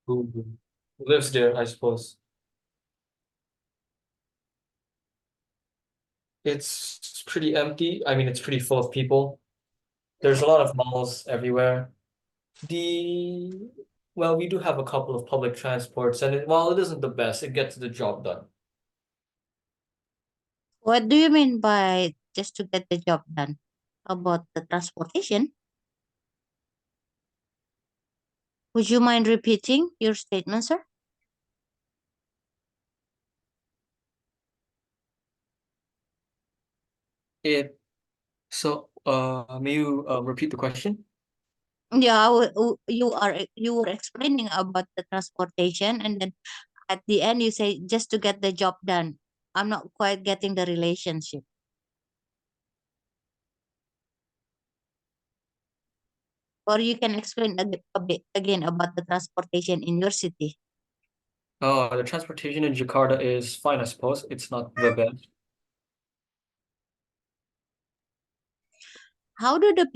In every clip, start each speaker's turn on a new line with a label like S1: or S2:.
S1: who lives there, I suppose. It's pretty empty. I mean, it's pretty full of people. There's a lot of malls everywhere. The well, we do have a couple of public transports, and while it isn't the best, it gets the job done.
S2: What do you mean by just to get the job done? About the transportation? Would you mind repeating your statement, sir?
S1: It may you repeat the question?
S2: Yeah, you were explaining about the transportation, and then at the end you say just to get the job done. I'm not quite getting the relationship. Or you can explain a bit again about the transportation in your city.
S1: The transportation in Jakarta is fine, I suppose. It's not the best.
S2: How do the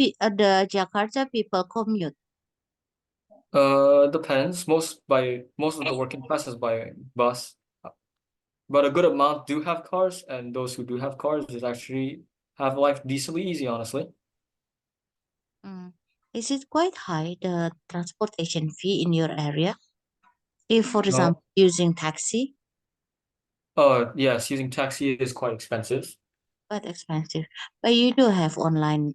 S2: Jakarta people commute?
S1: Depends. Most of the working class is by bus, but a good amount do have cars, and those who do have cars is actually have life decently easy, honestly.
S2: Mm. Is it quite high, the transportation fee in your area? If, for
S1: No.
S2: example, using taxi,
S1: Yes, using taxi is quite expensive.
S2: quite expensive. But you do have online,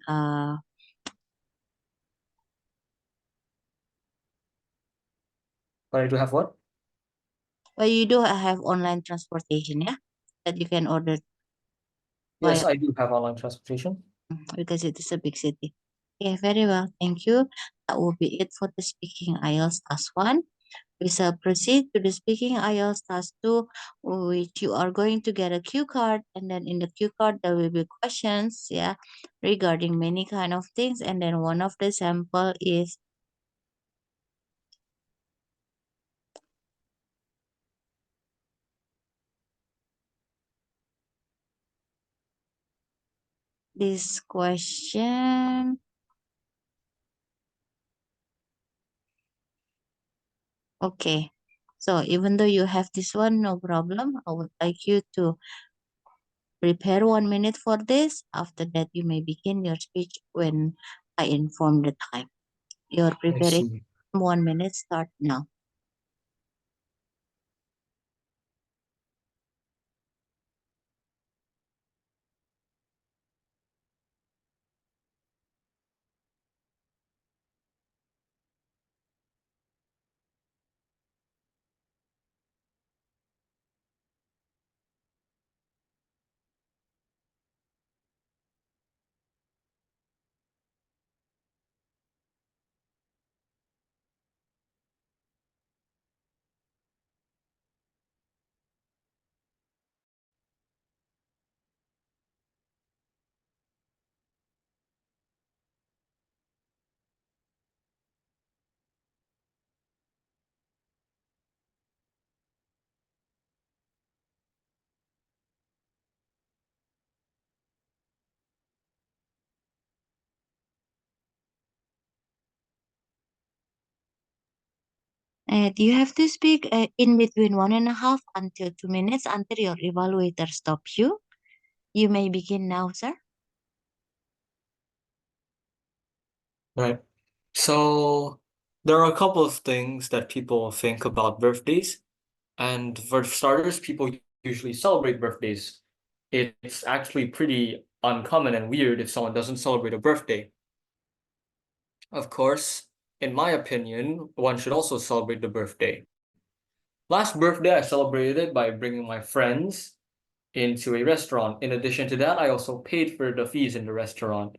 S1: But I do have what?
S2: but you do have online transportation, yeah? That you can order via
S1: Yes, I do have online transportation.
S2: because it is a big city. Okay, very well. Thank you. That will be it for the speaking IELTS task 1. We shall proceed to the speaking IELTS task 2, which you are going to get a cue card, and then in the cue card there will be questions, yeah, regarding many kind of things, and then one of the sample is this question. Okay. So even though you have this one, no problem. I would like you to prepare 1 minute for this. After that, you may begin your speech when I inform the time. Your
S1: I
S2: preparation
S1: see.
S2: 1 minute start now. And you have to speak in between 1.5 until 2 minutes until your evaluator stops you. You may begin now, sir.
S1: Right. So there are a couple of things that people think about birthdays. And for starters, people usually celebrate birthdays. It's actually pretty uncommon and weird if someone doesn't celebrate a birthday. Of course, in my opinion, one should also celebrate the birthday. Last birthday, I celebrated it by bringing my friends into a restaurant. In addition to that, I also paid for the fees in the restaurant.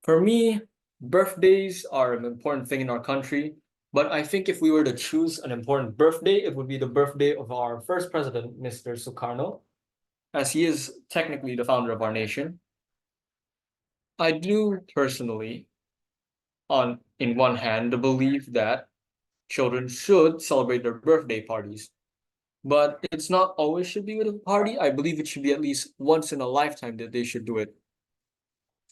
S1: For me, birthdays are an important thing in our country, but I think if we were to choose an important birthday, it would be the birthday of our first president, Mr. Sukarno, as he is technically the founder of our nation. I do personally, on in one hand, believe that children should celebrate their birthday parties, but it's not always should be with a party. I believe it should be at least once in a lifetime that they should do it.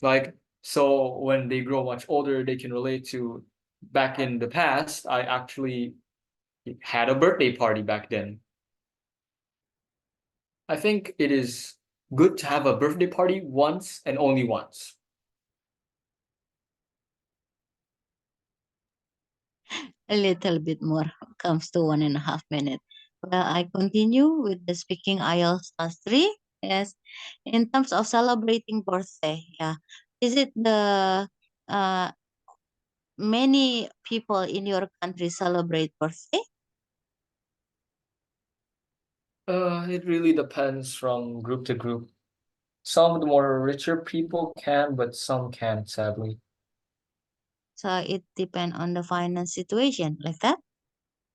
S1: Like, so when they grow much older, they can relate to back in the past. I actually had a birthday party back then. I think it is good to have a birthday party once and only once.
S2: A little bit more comes to 1.5 minutes. Well, I continue with the speaking IELTS task 3. Yes, in terms of celebrating birthday, yeah, is it the uh many people in your country celebrate birthday?
S1: It really depends from group to group. Some of the more richer people can, but some can't, sadly.
S2: So it depends on the finance situation, like that.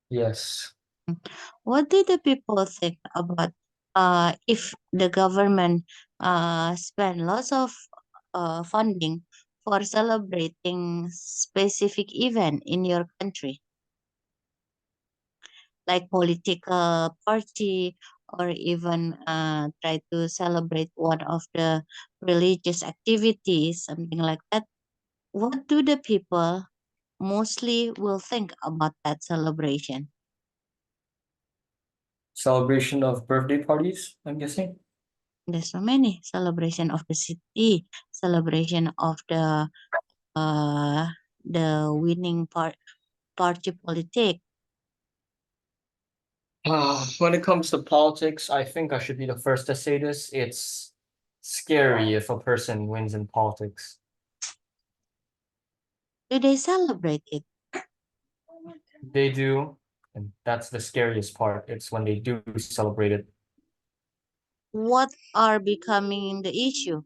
S1: Yes.
S2: What do the people think about if the government spend lots of funding for celebrating specific event in your country, like political party, or even try to celebrate one of the religious activities, something like that? What do the people mostly will think about that celebration?
S1: Celebration of birthday parties, I'm guessing.
S2: There's so many celebration of the city, celebration of uh the winning party politic.
S1: When it comes to politics, I think I should be the first to say this. It's scary if a person wins in politics.
S2: Do they celebrate it?
S1: They do, and that's the scariest part. It's when they do celebrate it.
S2: What are becoming the issue?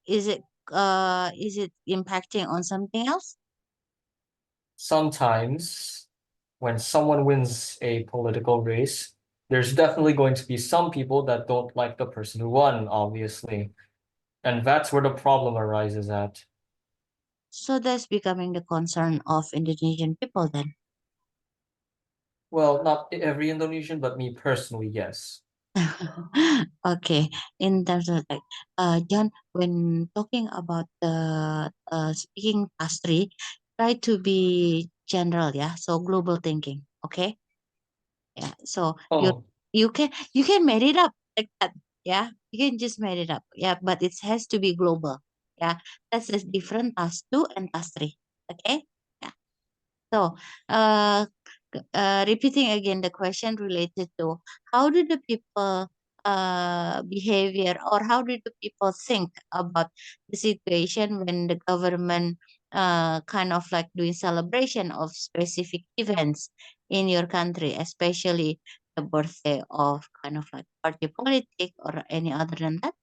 S2: Is it impacting on something else?
S1: Sometimes, when someone wins a political race, there's definitely going to be some people that don't like the person who won, obviously. And that's where the problem arises at.
S2: So that's becoming the concern of Indonesian people then.
S1: Well, not every Indonesian, but me personally, yes.
S2: Okay, in terms of like, John, when talking about the speaking pastry, try to be general, yeah. So global thinking, okay, yeah. So you
S1: Oh,
S2: you can made it up like that, yeah. You can just made it up, yeah. But it has to be global, yeah. That's a different task two and task three, okay. Yeah. So, repeating again the question related to how do the people behavior, or how do the people think about the situation when the government kind of like doing celebration of specific events in your country, especially the birthday of kind of like party politic or any other than that?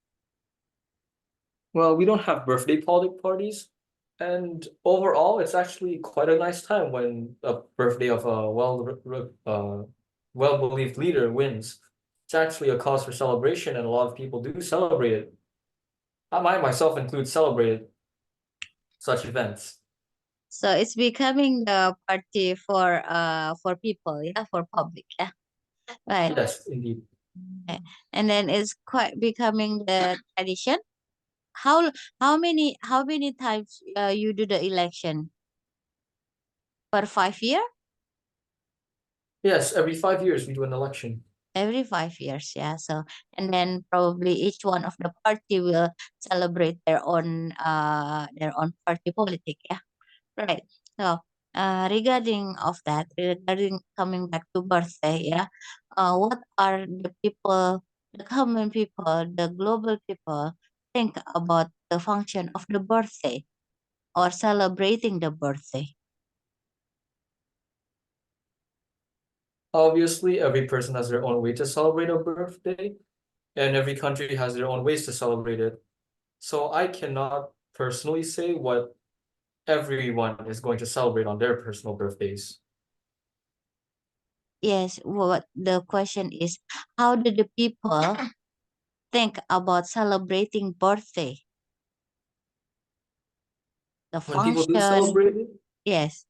S1: well, we don't have birthday parties. And overall, it's actually quite a nice time when a birthday of a well-believed leader wins. It's actually a cause for celebration, and a lot of people do celebrate it. I might myself include celebrated such events.
S2: So it's becoming the party for people, yeah, for public, yeah, right.
S1: Yes, indeed.
S2: Okay. And then it's quite becoming the tradition. How many times you do the election per 5 year?
S1: Yes, every 5 years we do an election.
S2: Every 5 years, yeah. So and then probably each one of the party will celebrate their own party politic, yeah. Right. So regarding coming back to birthday, yeah. What are the common people, the global people think about the function of the birthday or celebrating the birthday?
S1: Obviously, every person has their own way to celebrate a birthday, and every country has their own ways to celebrate it. So I cannot personally say what everyone is going to celebrate on their personal birthdays.
S2: Yes, what the question is, how do the people think about celebrating birthday? The
S1: When people do
S2: function,
S1: celebrate it,
S2: yes.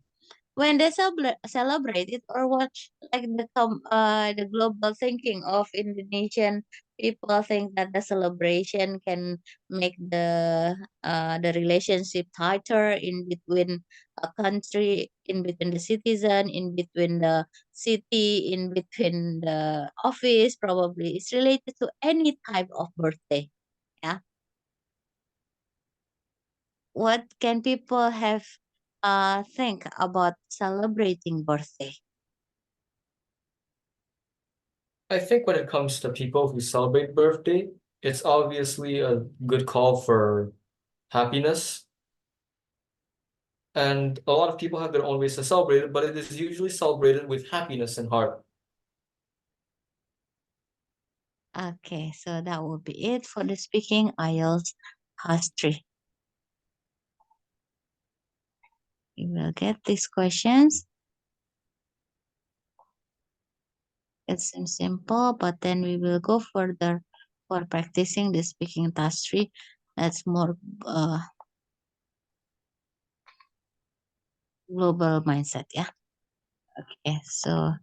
S2: when they celebrate it, or what, like the global thinking of Indonesian people think that the celebration can make the relationship tighter in between a country, in between the citizen, in between the city, in between the office. Probably it's related to any type of birthday. Yeah, what can people have think about celebrating birthday?
S1: I think when it comes to people who celebrate birthday, it's obviously a good call for happiness. And a lot of people have their own ways to celebrate it, but it is usually celebrated with happiness in heart.
S2: Okay, so that will be it for the speaking IELTS history. You will get these questions. It seems simple, but then we will go further for practicing the speaking task 3. That's more global mindset, yeah. Okay, so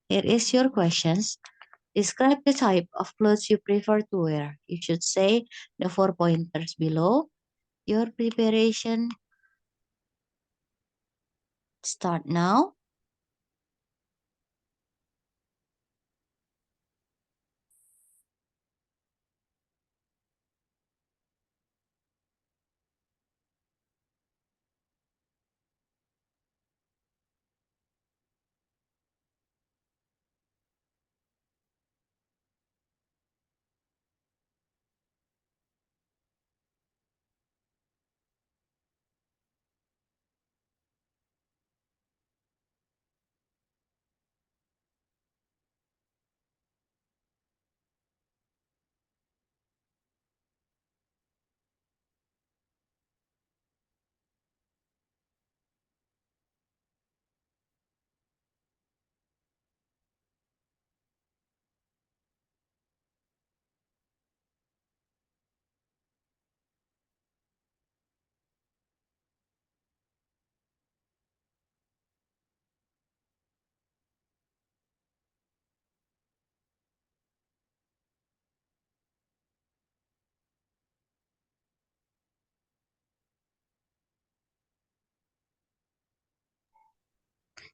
S2: here is your questions. Describe the type of clothes you prefer to wear. You should say the 4 pointers below. Your preparation start now.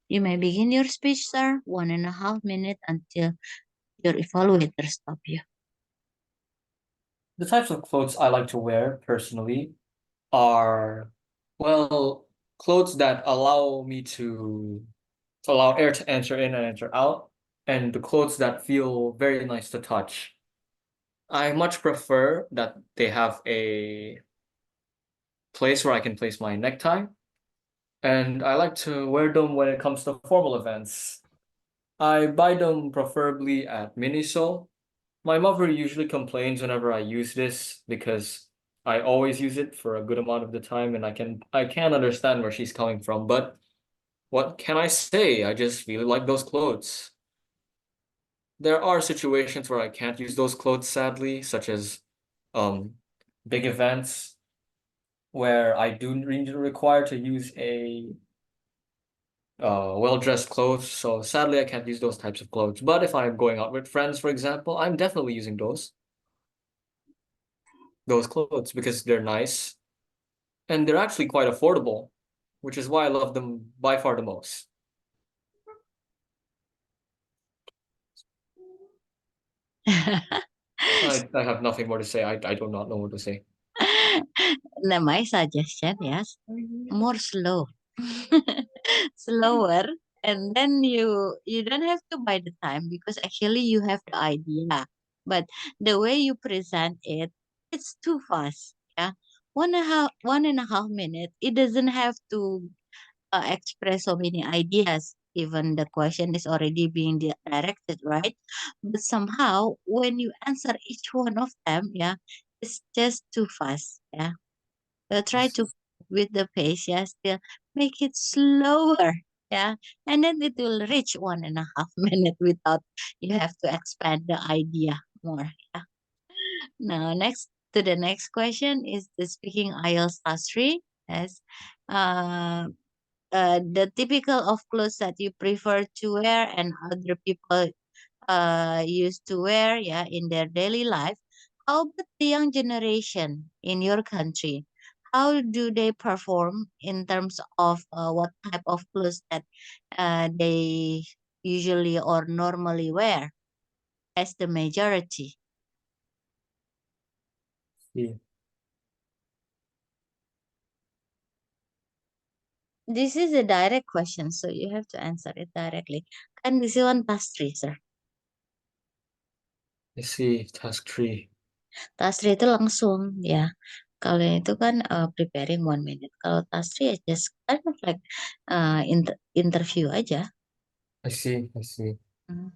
S2: You may begin your speech, sir. 1.5 minutes until your evaluator stop you.
S1: The types of clothes I like to wear personally are, well, clothes that allow me to allow air to enter in and enter out, and the clothes that feel very nice to touch. I much prefer that they have a place where I can place my necktie, and I like to wear them when it comes to formal events. I buy them preferably at Miniso. My mother usually complains whenever I use this because I always use it for a good amount of the time, and I can understand where she's coming from, but what can I say? I just really like those clothes. There are situations where I can't use those clothes, sadly, such as um big events where I do really require to use a well-dressed clothes. So sadly, I can't use those types of clothes. But if I'm going out with friends, for example, I'm definitely using those clothes because they're nice and they're actually quite affordable, which is why I love them by far the most. I have nothing more to say. I do not know what to say.
S2: Now, my suggestion, yes, more slow, slower, and then you don't have to buy the time because actually you have the idea, but the way you present it, it's too fast. Yeah, 1.5 minutes. It doesn't have to express so many ideas. Even the question is already being directed, right? But somehow, when you answer each one of them, yeah, it's just too fast. Yeah, so try
S1: Yes.
S2: to with the pace, yeah, still make it slower. Yeah, and then it will reach 1.5 minutes without you have to expand the idea more. Yeah. Now, next to the next question is the speaking IELTS task 3. Yes. the typical of clothes that you prefer to wear and other people used to wear, yeah, in their daily life. How about the young generation in your country? How do they perform in terms of what type of clothes that they usually or normally wear as the majority?
S1: See,
S2: This is a direct question, so you have to answer it directly. Kan this one task 3, sir.
S1: I see task 3.
S2: Task 3 itu langsung, ya. Kalau yang itu kan preparing 1 minute. Kalau task 3 just kind of like interview aja.
S1: I see, I see.
S2: Hmm.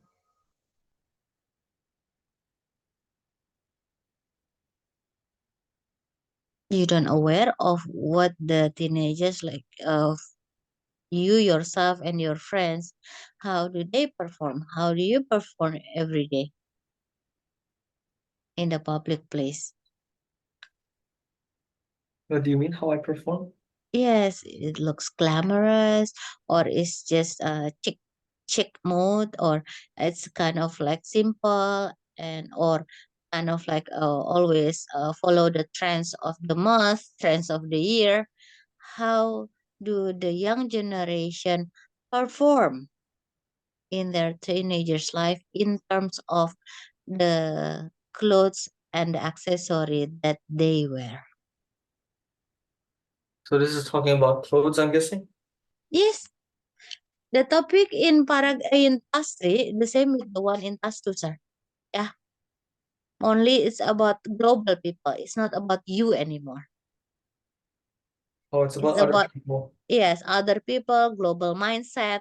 S2: You don't aware of what the teenagers like of you yourself and your friends, how do they perform? How do you perform every day in the public place?
S1: What do you mean how I perform?
S2: Yes, it looks glamorous, or it's just a chick mode, or it's kind of like simple and or kind of like always follow the trends of the month, trends of the year. How do the young generation perform in their teenagers' life in terms of the clothes and the accessory that they wear?
S1: So this is talking about clothes, I'm guessing?
S2: Yes, the topic in task 3, the same with the one in task 2, sir. Yeah, only it's about global people. It's not about you anymore.
S1: Oh, it's
S2: It's
S1: about other
S2: about,
S1: people.
S2: yes, other people, global mindset.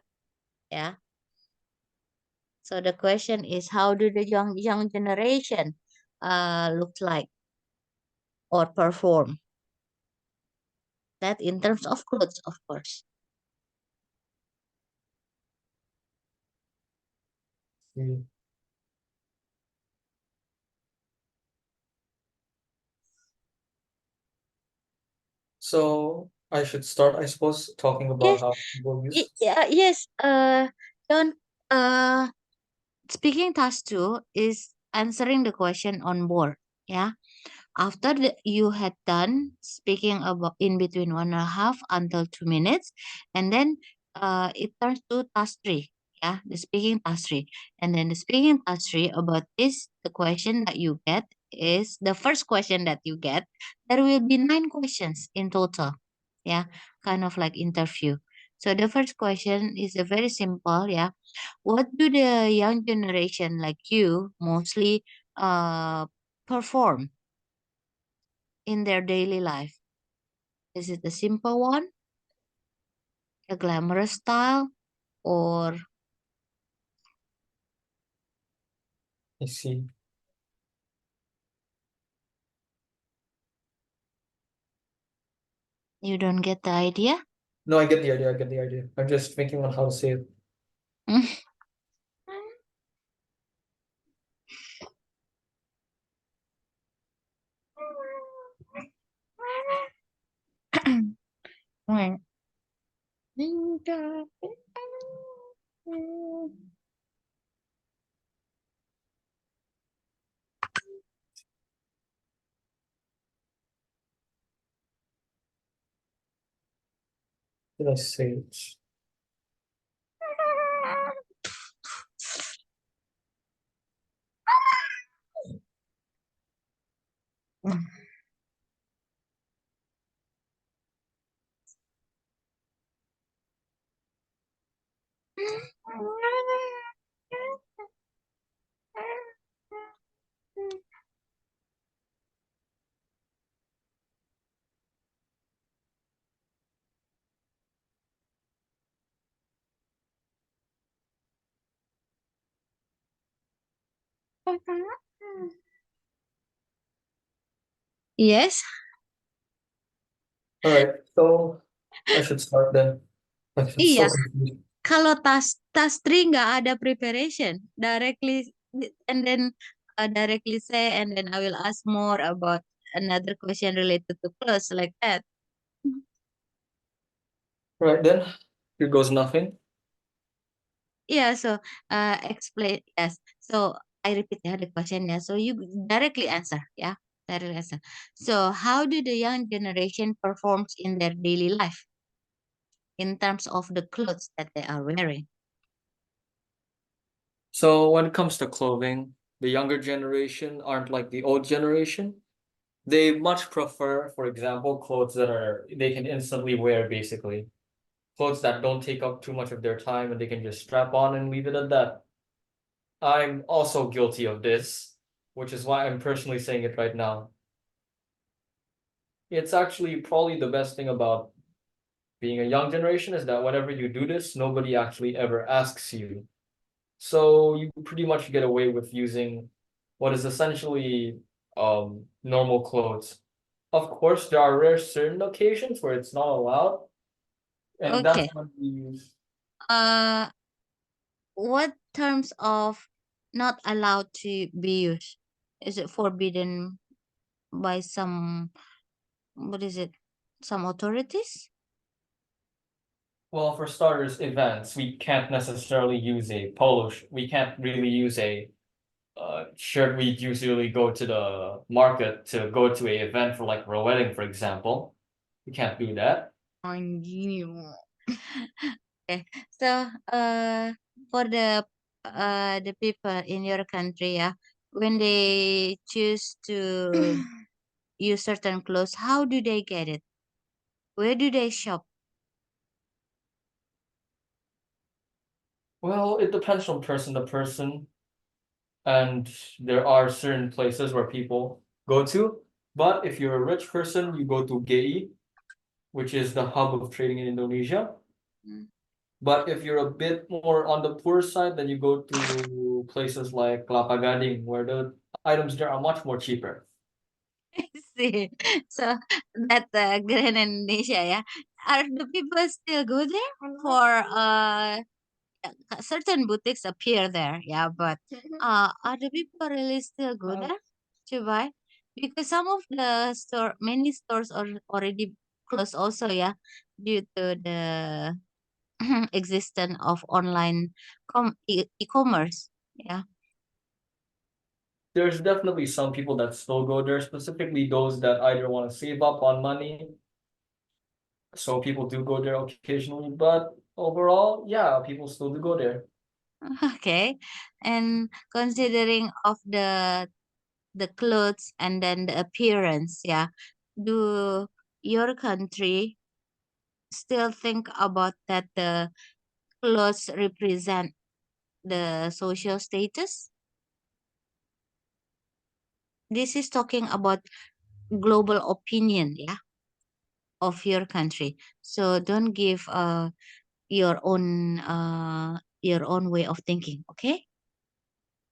S2: Yeah. So the question is, how do the young generation look like or perform? That in terms of clothes, of course.
S1: See. So I should start, I suppose, talking about
S2: Yes,
S1: how people use.
S2: yeah, yes. John. Uh, Speaking task 2 is answering the question on board. Yeah. After you had done speaking about in between 1.5 until 2 minutes, and then it turns to task 3. Yeah, the speaking task 3. And then the speaking task 3 about this, the question that you get is the first question that you get. There will be 9 questions in total. Yeah, kind of like interview. So the first question is a very simple. Yeah, what do the young generation like you mostly perform in their daily life? Is it a simple one, a glamorous style, or
S1: I see.
S2: you don't get the idea?
S1: No, I get the idea, I get the idea. I'm just thinking on how to say it. Did I say it?
S2: Yes.
S1: All right, so I should start then. I'm
S2: Iya,
S1: so confused.
S2: kalau task 3 nggak ada preparation, directly and then directly say and then I will ask more about another question related to clothes like that.
S1: Right then, Here goes nothing.
S2: Yeah, so explain. Yes. So I repeat ya the question. Yeah. So you directly answer. Yeah, directly answer. So how do the young generation performs in their daily life in terms of the clothes that they are wearing?
S1: So when it comes to clothing, the younger generation aren't like the old generation. They much prefer, for example, clothes that are they can instantly wear basically. Clothes that don't take up too much of their time and they can just strap on and leave it at that. I'm also guilty of this, which is why I'm personally saying it right now. It's actually probably the best thing about being a young generation is that whenever you do this, nobody actually ever asks you. So you pretty much get away with using what is essentially normal clothes. Of course, there are rare certain occasions where it's not allowed, and
S2: Okay.
S1: that's when we use.
S2: Uh, what terms of not allowed to be used? Is it forbidden by some, what is it? Some authorities?
S1: Well, for starters, events, we can't necessarily use a polo. We can't really use a shirt. We usually go to the market to go to a event for like for a wedding, for example. We can't do that.
S2: Anjing. Okay. So, for the people in your country, yeah, when they choose to use certain clothes, how do they get it? Where do they shop?
S1: Well, it depends from person to person, and there are certain places where people go to. But if you're a rich person, you go to GEI, which is the hub of trading in Indonesia.
S2: Mm.
S1: But if you're a bit more on the poor side, then you go to places like Kelapa Gading, where the items there are much more cheaper.
S2: I see. So that Grand Indonesia, yeah. Are the people still go there for certain boutiques appear there, yeah, but are the people really still go there to buy? Because some of the many stores are already closed also, yeah, due to the existence of online e-commerce, yeah.
S1: There's definitely some people that still go there, specifically those that either want to save up on money. So people do go there occasionally, but overall, yeah, people still do go there.
S2: Okay, and considering of the clothes and then the appearance, yeah, do your country still think about that the clothes represent the social status? This is talking about global opinion, yeah, of your country. So don't give your own way of thinking, okay?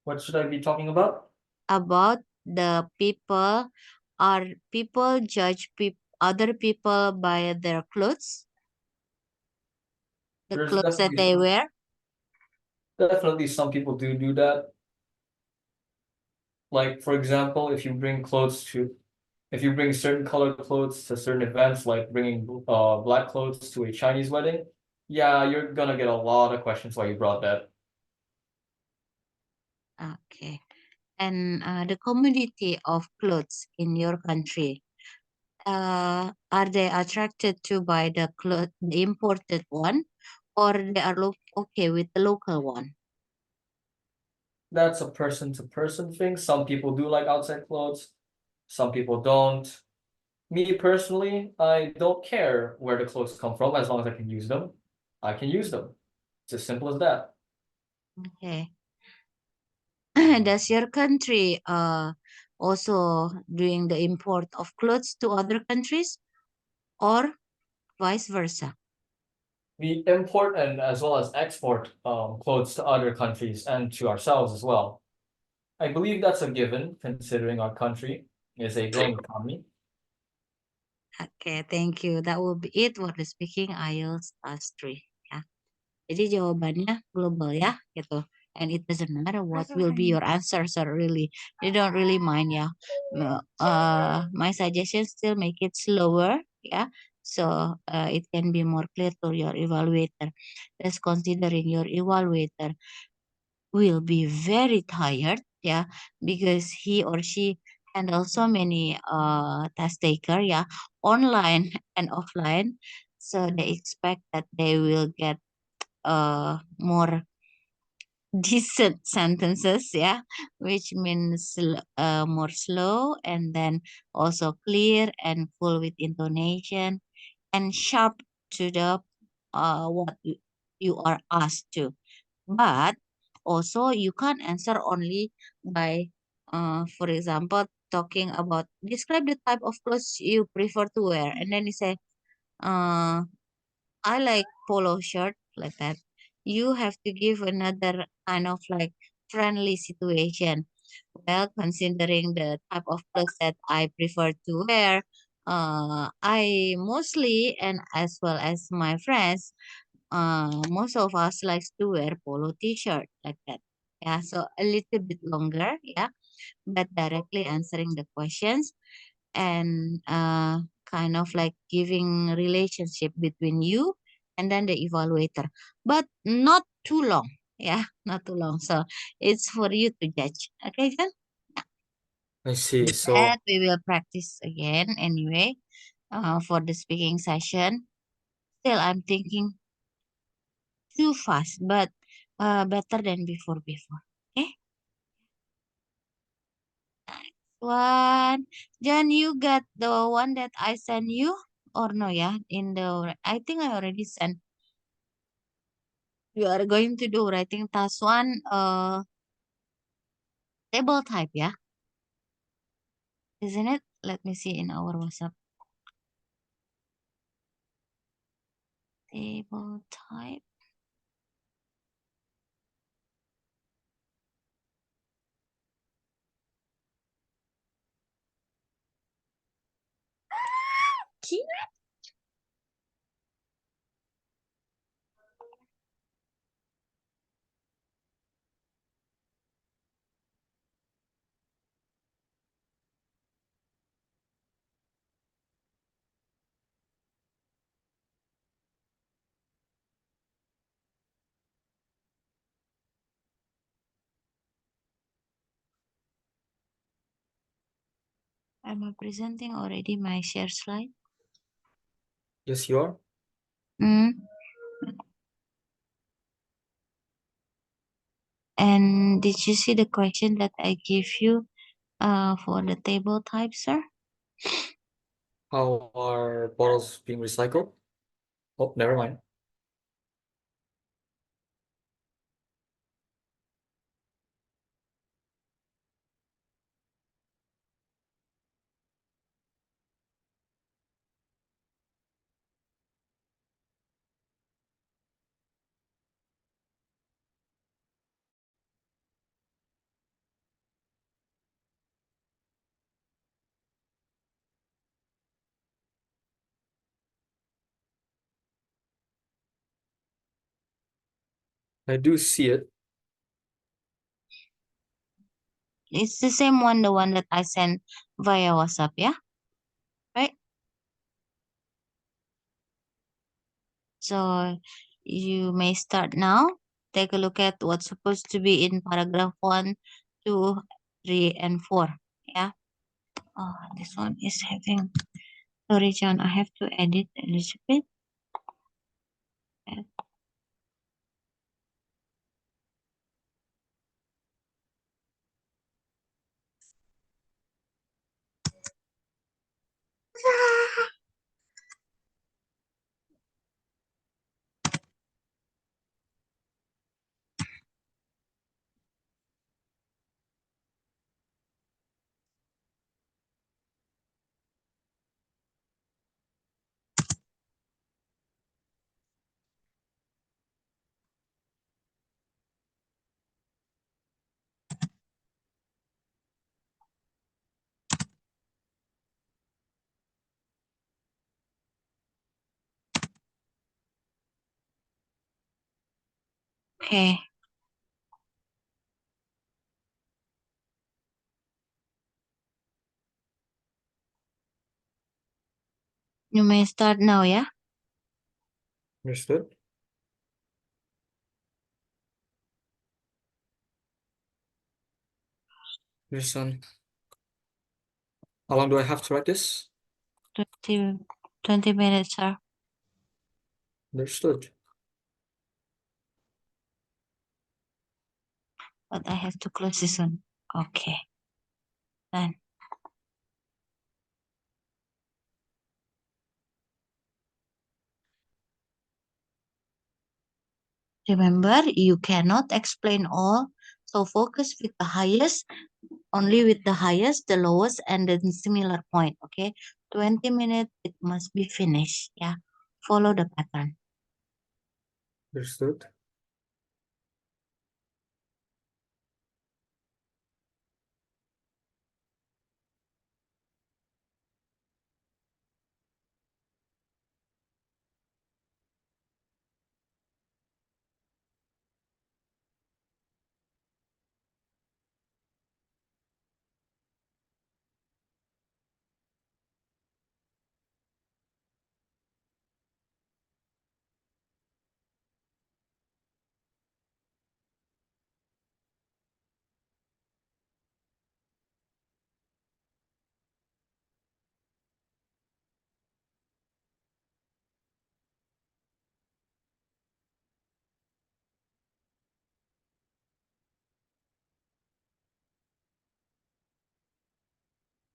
S1: What should I be talking about?
S2: About the people, are people judge other people by their clothes, the
S1: There's
S2: clothes that they wear?
S1: definitely some people do that. Like for example, if you bring certain colored clothes to certain events, like bringing black clothes to a Chinese wedding, yeah, you're gonna get a lot of questions why you brought that.
S2: Okay. And the community of clothes in your country, are they attracted to buy the imported one, or they are okay with the local one?
S1: That's a person to person thing. Some people do like outside clothes, some people don't. Me personally, I don't care where the clothes come from as long as I can use them. I can use them. It's as simple as that.
S2: Okay. Does your country also doing the import of clothes to other countries, or vice versa?
S1: We import and as well as export clothes to other countries and to ourselves as well. I believe that's a given considering our country is a growing economy.
S2: Oke, thank you. That will be it for the speaking IELTS task 3. Ya. Jadi jawabannya global ya, gitu. And it doesn't matter what will be your answers or really, you don't really mind ya. My suggestion still make it slower, ya. So it can be more clear to your evaluator. Just considering your evaluator will be very tired, yeah, because he or she handles so many test taker, yeah, online and offline. So they expect that they will get more decent sentences, yeah, which means more slow and then also clear and full with intonation and sharp to the what you are asked to. But also you can't answer only by for example talking about describe the type of clothes you prefer to wear, and then you say uh I like polo shirt, like that. You have to give another kind of like friendly situation. Well, considering the type of clothes that I prefer to wear, I mostly and as well as my friends, most of us likes to wear polo t-shirt, like that. Yeah, so a little bit longer, yeah, but directly answering the questions and kind of like giving relationship between you and then the evaluator, but not too long. Yeah, not too long. So it's for you to judge. Okay, Jen?
S1: I see.
S2: That
S1: So
S2: we will practice again anyway for the speaking session. Still, I'm thinking too fast, but better than before. Okay, one. Jen, you got the one that I sent you or no? Yeah, in the I think I already sent. You are going to do writing task one, table type, yeah, isn't it? Let me see in our WhatsApp. Table type. Key. Am I presenting already my share slide?
S1: yes, you are.
S2: Mm. And did you see the question that I give you for the table type, sir?
S1: How are bottles being recycled? Oh, never mind. I do see it.
S2: It's the same one, the one that I sent via WhatsApp, yeah? Right? So you may start now. Take a look at what's supposed to be in paragraph 1, 2, 3, and 4. Yeah. Oh, this one is having. Sorry, John. I have to edit a little bit. Okay. You may start now, yeah?
S1: Understood? Yes, how long do I have to write this?
S2: 20, 20 minutes, sir.
S1: Understood.
S2: But I have to close this one. Okay, then. Remember, you cannot explain all, so focus with the highest, only with the highest, the lowest, and the similar point, okay? 20 minutes, it must be finished, yeah? Follow the pattern.
S1: Understood.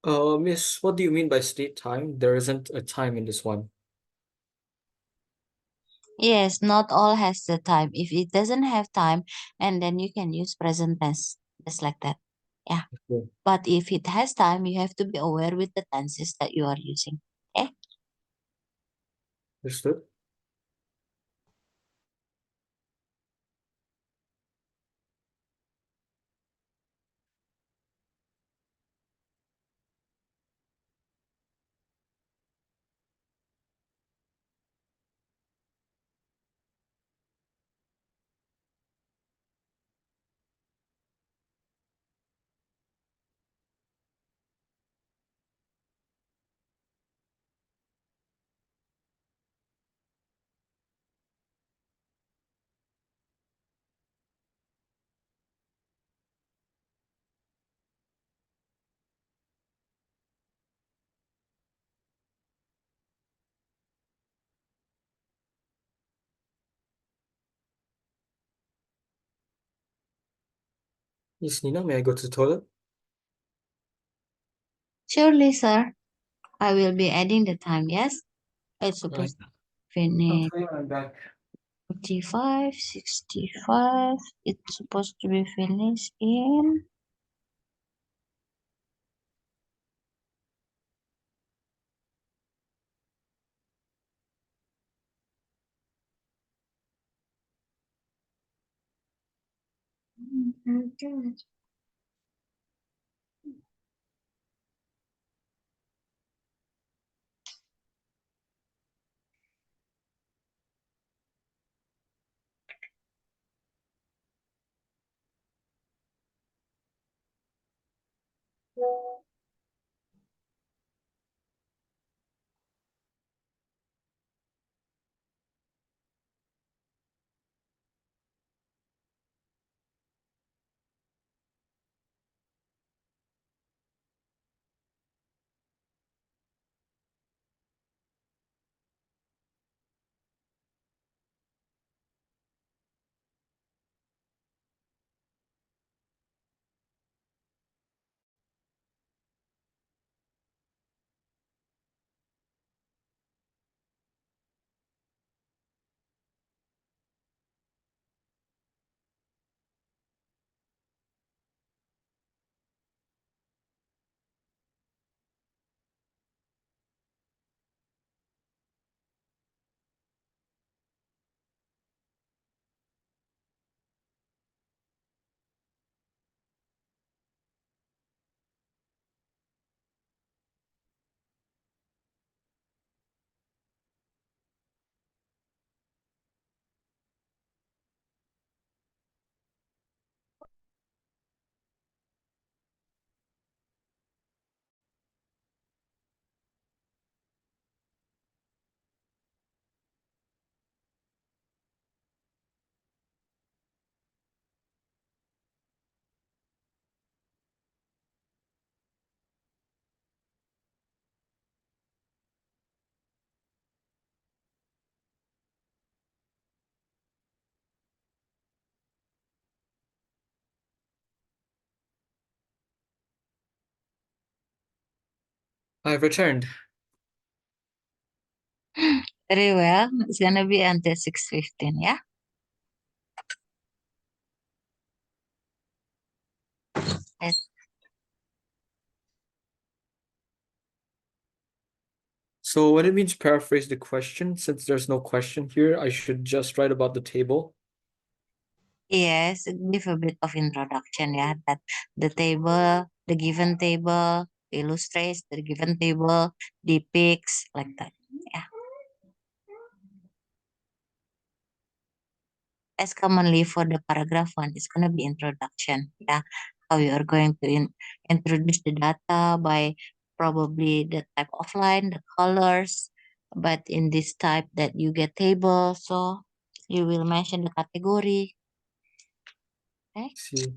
S1: Miss, what do you mean by state time? There isn't a time in this one.
S2: Yes, not all has the time. If it doesn't have time, and then you can use present tense, just like that. Yeah.
S1: Okay.
S2: But if it has time, you have to be aware with the tenses that you are using. Okay?
S1: Understood. Miss Nina, may I go to the toilet?
S2: Surely, sir. I will be adding the time, yes? It's
S1: Right.
S2: supposed to finish
S1: Okay, I'm back.
S2: 45, 65. It's supposed to be finished in
S1: I've returned.
S2: Very well. It's gonna be until 6:15, yeah? Yes.
S1: So when it means paraphrase the question, since there's no question here, I should just write about the table.
S2: Yes, give a bit of introduction, yeah, that the table, the given table illustrates the given table, depicts like that. Yeah. As commonly for the paragraph one, it's gonna be introduction. Yeah. How you are going to introduce the data by probably the type of line, the colors. But in this type that you get table, so you will mention the category. Okay.
S1: See.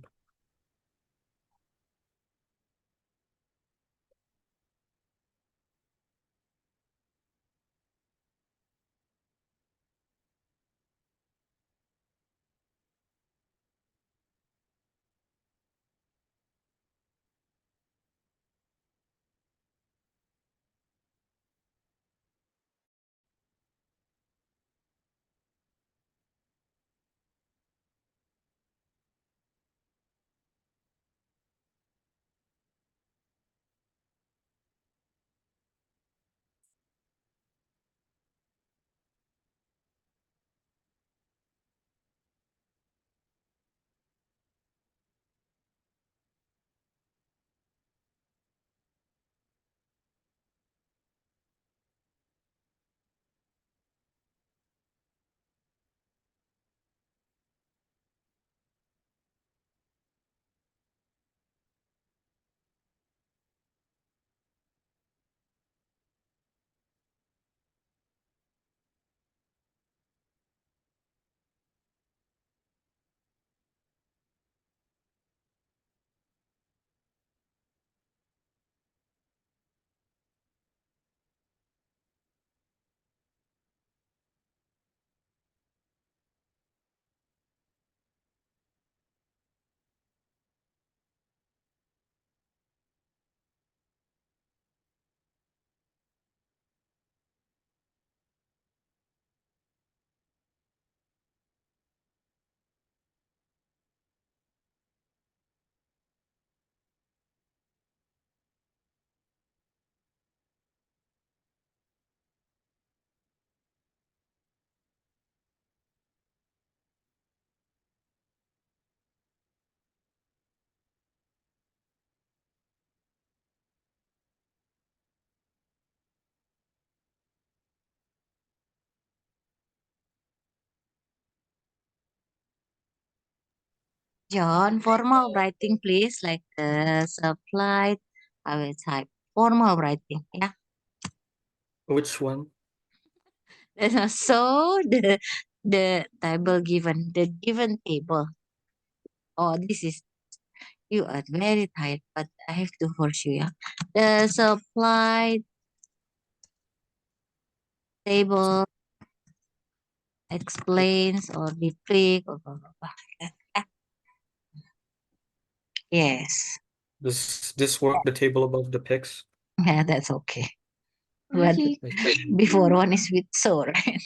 S2: John, formal writing, please, like the supplied. I will type formal writing. Yeah.
S1: Which one?
S2: So the table given, the given table. Oh, this is you are very tired, but I have to force you. Yeah. The supplied table explains or depict or blah, blah, blah. Yes.
S1: Does this work, the table above the pics?
S2: Yeah, that's okay. But
S1: I see.
S2: before one is with so, right?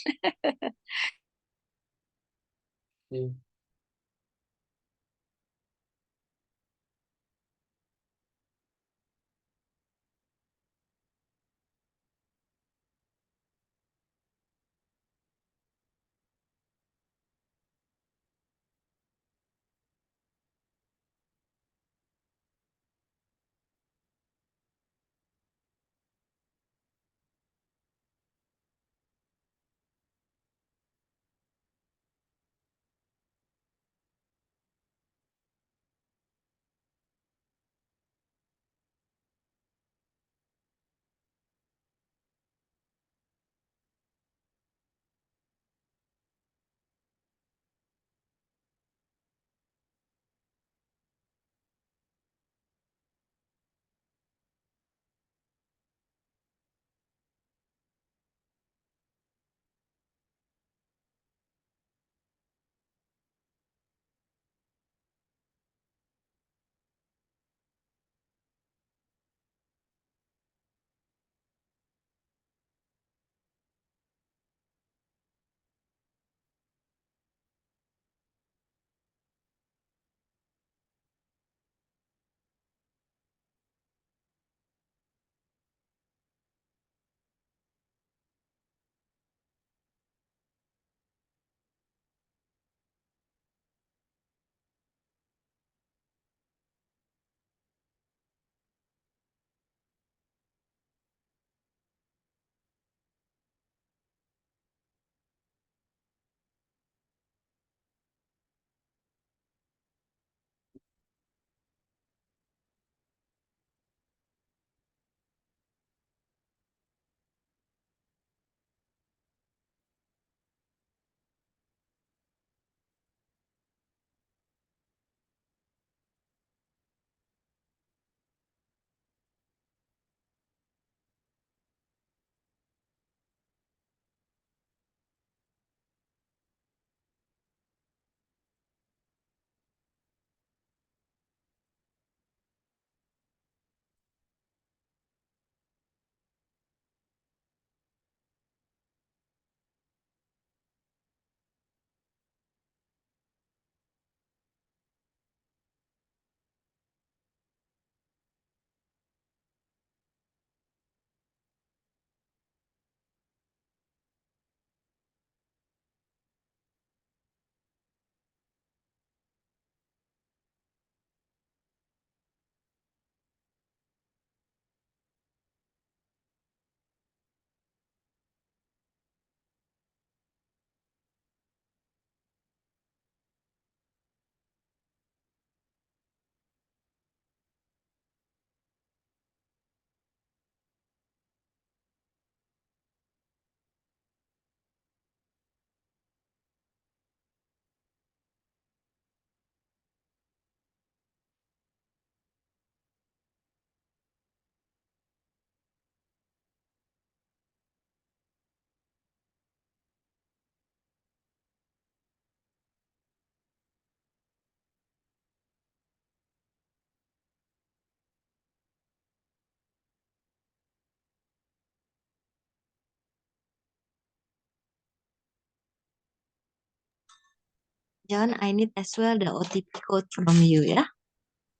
S2: John, I need as well the OTP code from you, yeah?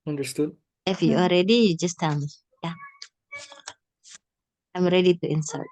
S1: Understood.
S2: If you are ready, you just tell me. Yeah, I'm ready to insert.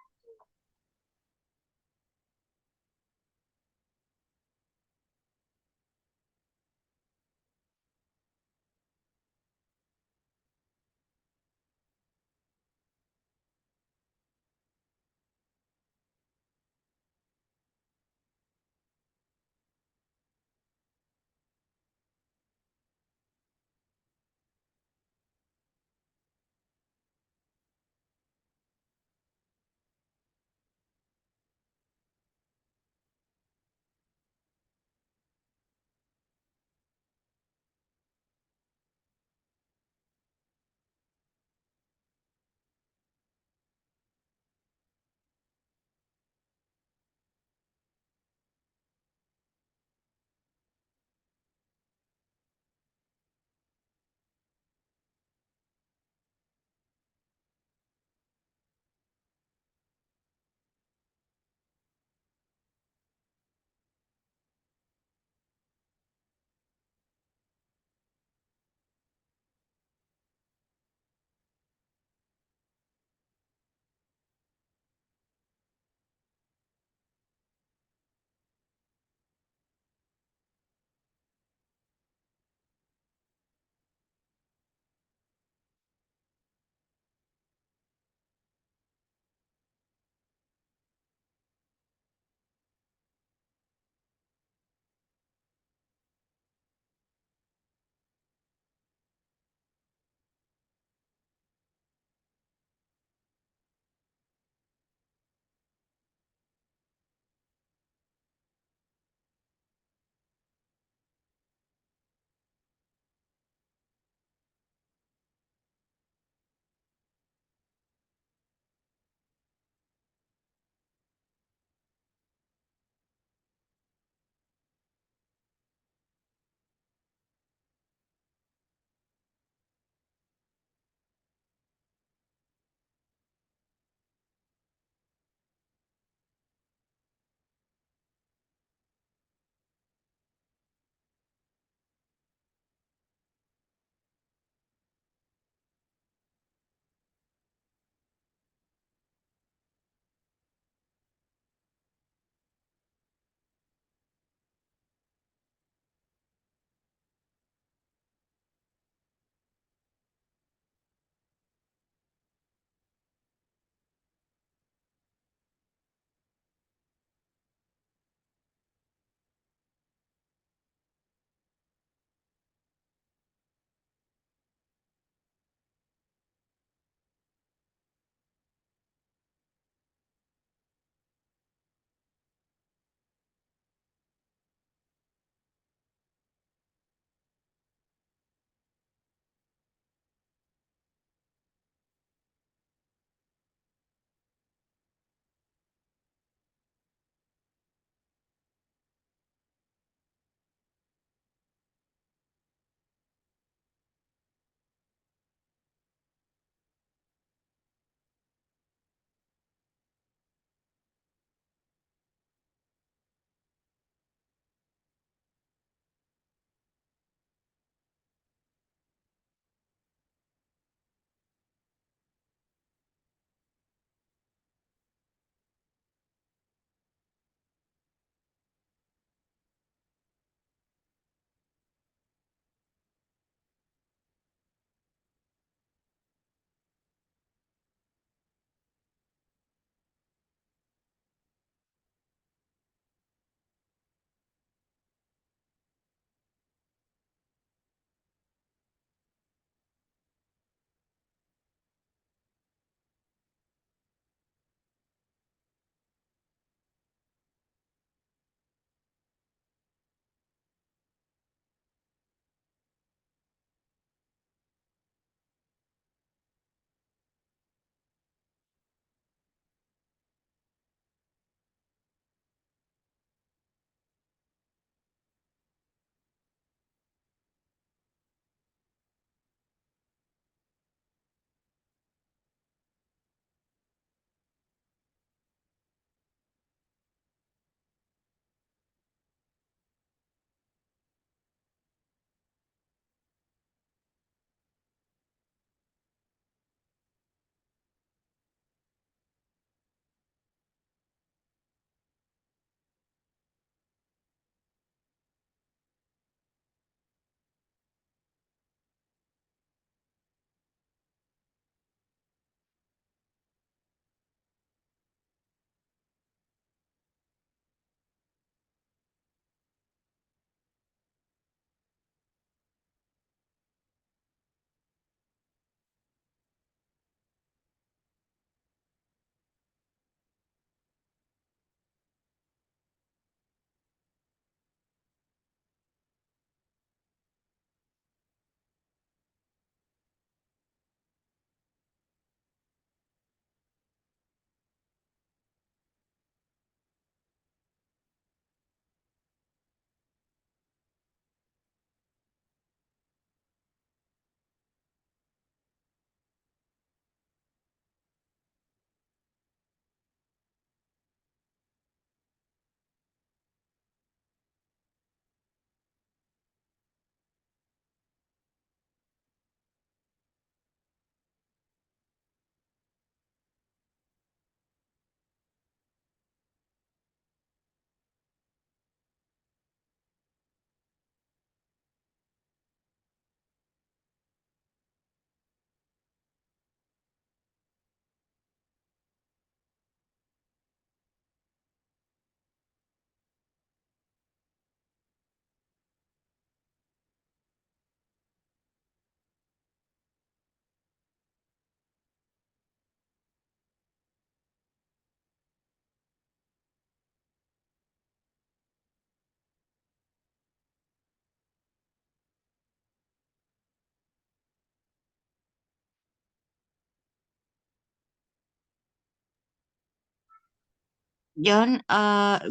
S2: John,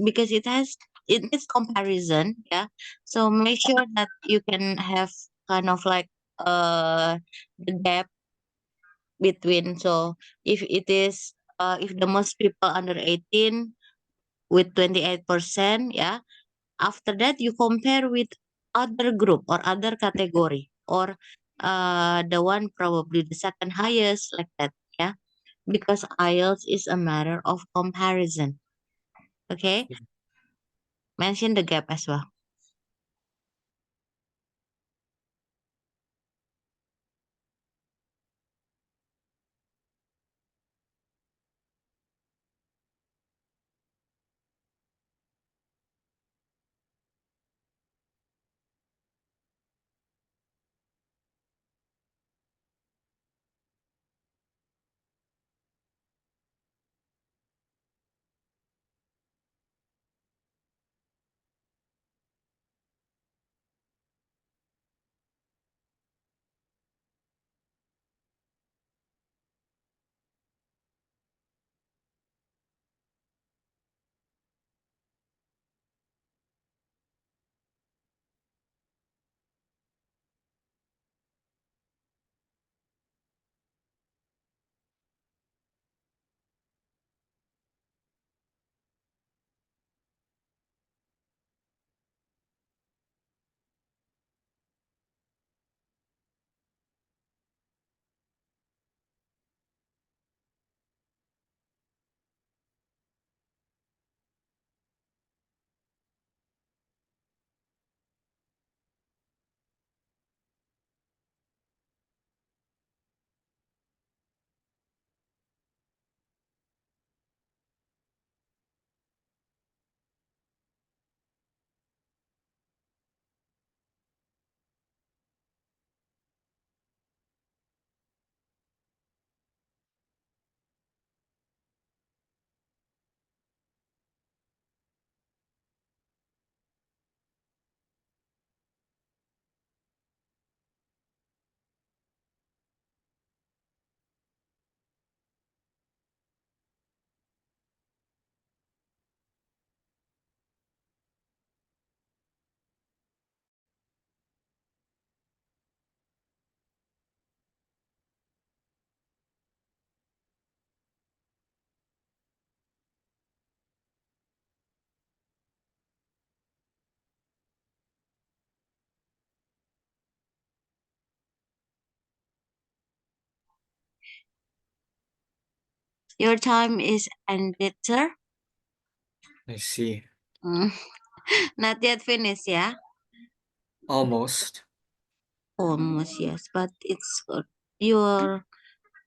S2: because it needs comparison, yeah. So make sure that you can have kind of like the gap between. So if the most people under 18 with 28%, yeah. After that you compare with other group or other category, or the one probably the second highest, like that, yeah. Because IELTS is a matter of comparison. Okay, mention the gap as well. Your time is ended, sir.
S1: I see.
S2: Mm, not yet finished, yeah.
S1: Almost.
S2: Almost, yes, but it's your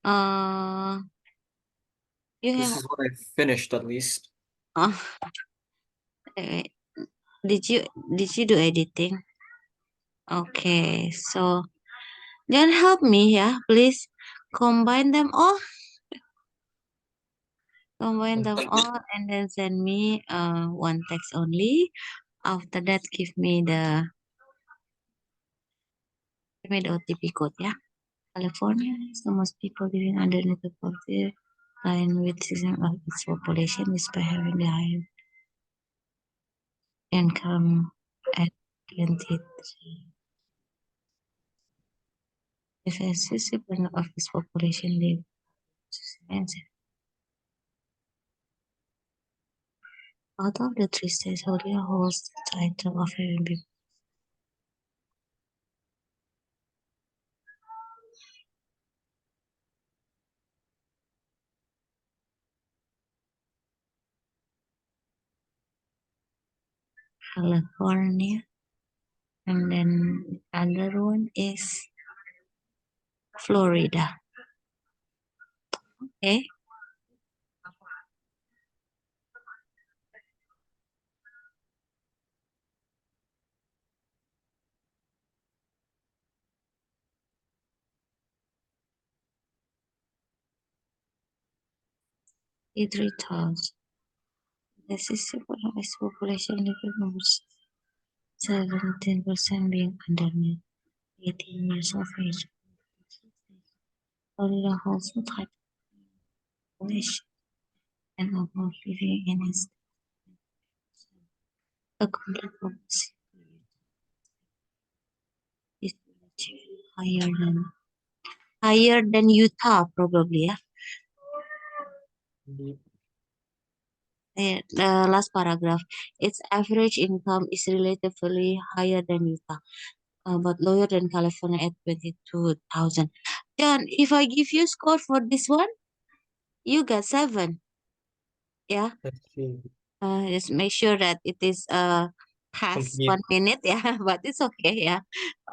S2: uh you
S1: This
S2: have
S1: is what I finished at least.
S2: uh, eh, did you do editing? Okay, so then help me, yeah, please combine them all, and then send me one text only. After that, give me the OTP code, yeah. California is the most people living underneath the poverty line with 6% of its population, despite having the highest income at 23. If a 60% of its population live expensive. Out of the three states, Australia holds the title of having been California, and then the other one is Florida. Okay, the 3,000. The 60% of its population living over 17% being underneath 18 years of age. Florida holds the title of population. and about living in his a good policy is higher than Utah probably, yeah.
S1: Indeed.
S2: The last paragraph, its average income is relatively higher than Utah, but lower than California at 22,000. John, if I give you score for this one, you got 7. Yeah.
S1: Let's see.
S2: Just make sure that it is past
S1: Complete.
S2: 1 minute. Yeah, but it's okay. Yeah,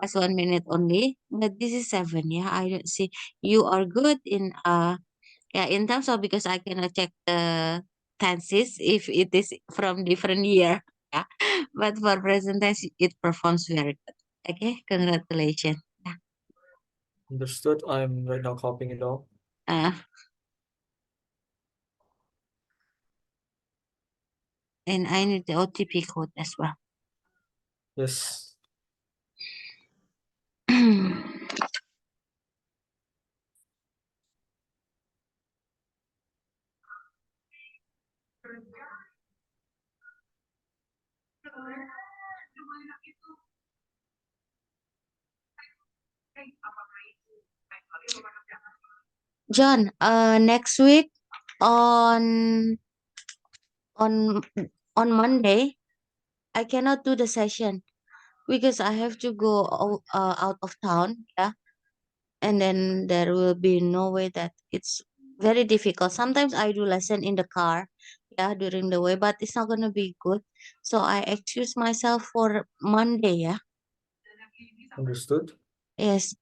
S2: past 1 minute only. But this is 7. Yeah, I don't see you are good in yeah, in terms of, because I cannot check the tenses if it is from different year. Yeah, but for present tense it performs very good. Okay, congratulations. Yeah.
S1: Understood. I'm right now copying it all.
S2: Uh, and I need the OTP code as well.
S1: Yes.
S2: John, next week on on on Monday, I cannot do the session because I have to go out of town. Yeah, and then there will be no way that it's very difficult. Sometimes I do lesson in the car, yeah, during the way, but it's not gonna be good. So I excuse myself for Monday. Yeah,
S1: Understood.
S2: yes,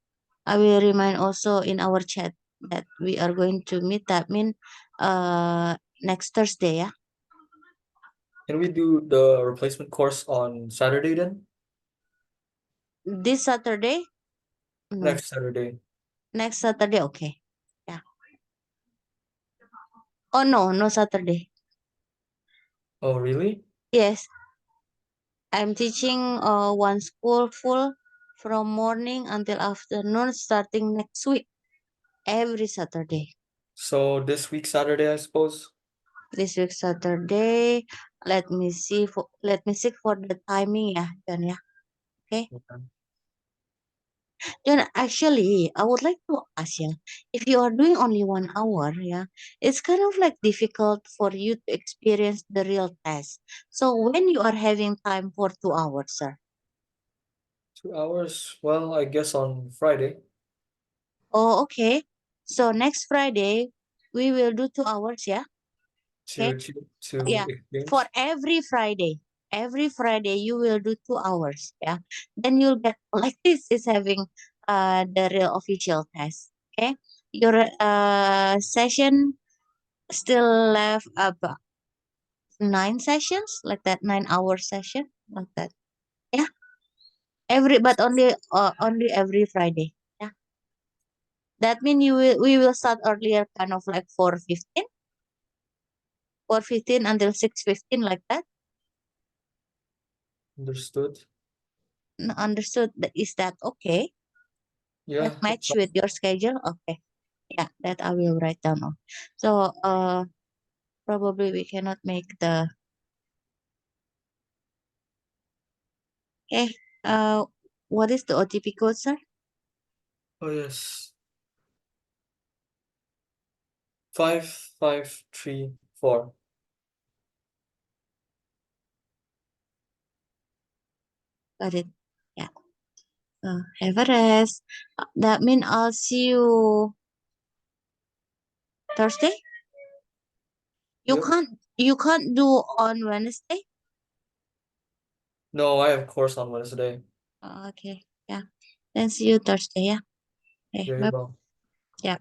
S2: I will remind also in our chat that we are going to meet. That mean, next Thursday. Yeah,
S1: Can we do the replacement course on Saturday then?
S2: this Saturday. No,
S1: Next Saturday.
S2: next Saturday. Okay. Yeah. Oh no, no Saturday.
S1: Oh, really?
S2: Yes, I'm teaching one school full from morning until afternoon starting next week, every Saturday.
S1: So this week Saturday, I suppose.
S2: This week Saturday, let me see for the timing, yeah, John, yeah. Okay.
S1: Okay.
S2: John, actually, I would like to ask you, if you are doing only 1 hour, yeah, it's kind of like difficult for you to experience the real test. So when you are having time for 2 hours, sir.
S1: 2 hours. Well, I guess on Friday
S2: Oh, okay. So next Friday, we will do 2 hours, yeah? Okay.
S1: to
S2: Yeah. For
S1: exchange.
S2: every Friday you will do 2 hours. Yeah. Then you'll get like this is having the real official test. Okay. Your session still left about 9 sessions, like that, 9 hour session, like that. Yeah. But only every Friday. Yeah. That means we will start earlier, kind of like 4:15. 4:15 until 6:15, like that.
S1: Understood.
S2: Understood. Is that okay? That
S1: Yeah, that's
S2: match with your schedule? Okay. Yeah, that I will write down on. So probably we cannot make the okay. What is the OTP code, sir?
S1: oh yes. 5534.
S2: Got it. Yeah. Have a rest. That mean I'll see you Thursday.
S1: Yep.
S2: You can't do on Wednesday.
S1: No, I have course on Wednesday.
S2: Okay. Yeah. Then see you Thursday. Yeah. Okay.
S1: Very
S2: Bye.
S1: well.
S2: Yeah.